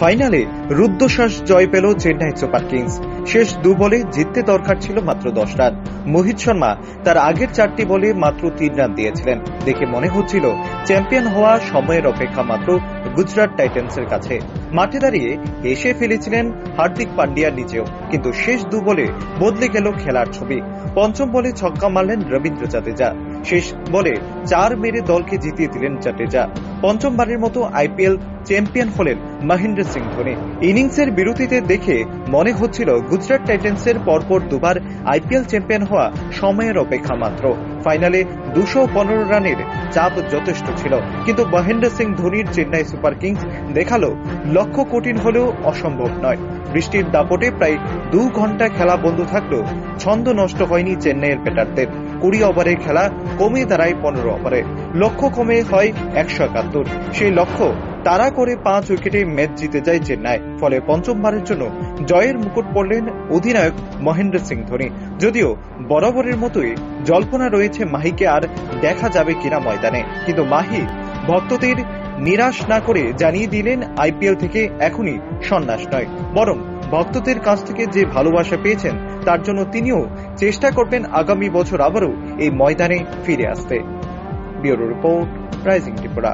ফাইনালে রুদ্ধশ্বাস জয় পেল Chennai super Kings. শেষ 2 বলে জিততে দরকার ছিল মাত্র 10 রান। মোহিত শর্মা তার আগের 4টি বলে মাত্র 3 রান দিয়েছিলেন। দেখে মনে হচ্ছিল চ্যাম্পিয়ন হওয়া সময়ের অপেক্ষা মাত্র গুজরাট টাইটান্সের কাছে। মাঠে দাঁড়িয়ে এসে ফেলেছিলেন হার্দিক পান্ডিয়া নিজেও, কিন্তু শেষ 2 বলে বদলে গেল খেলার ছবি। পঞ্চম বলে ছক্কা মারলেন রবীন্দ্র জাদেজা। শেষ বলে 4 মেরে দলকে জিতিয়ে দিলেন জাদেজা। পঞ্চমবারের মতো আইপিএল চ্যাম্পিয়ন হলেন মহেন্দ্র সিং ধোনি। ইনিংসের বিরতিতে দেখে মনে হচ্ছিল গুজরাট টাইটান্সের পরপর 2 বার আইপিএল চ্যাম্পিয়ন হওয়া সময়ের অপেক্ষা মাত্র। ফাইনালে 215 রানের চাপ যথেষ্ট ছিল, কিন্তু মহেন্দ্র সিং ধোনির চেন্নাই সুপার কিংস দেখালো লক্ষ্য কঠিন হলেও অসম্ভব নয়। বৃষ্টির দাপটে প্রায় 2 ঘন্টা খেলা বন্ধ থাকলেও ছন্দ নষ্ট হয়নি চেন্নাইয়ের ব্যাটারদের। 20 ওভারের খেলা কমে দাঁড়ায় 15 ওভারে। লক্ষ্য কমে হয় 171। সেই লক্ষ্য তাড়া করে 5 উইকেটে ম্যাচ জিতে যায় চেন্নাই। ফলে পঞ্চমবারের জন্য জয়ের মুকুট পড়লেন অধিনায়ক মহেন্দ্র সিং ধোনি। যদিও বরাবরের মতোই জল্পনা রয়েছে মাহিকে আর দেখা যাবে কিনা ময়দানে, কিন্তু মাহি ভক্তদের নিরাশ না করে জানিয়ে দিলেন আইপিএল থেকে এখনই সন্ন্যাস নয়, বরং ভক্তদের কাছ থেকে যে ভালোবাসা পেয়েছেন তার জন্য তিনিও চেষ্টা করবেন আগামী বছর আবারও এই ময়দানে ফিরে আসতে। Bureau report, rising Tripura.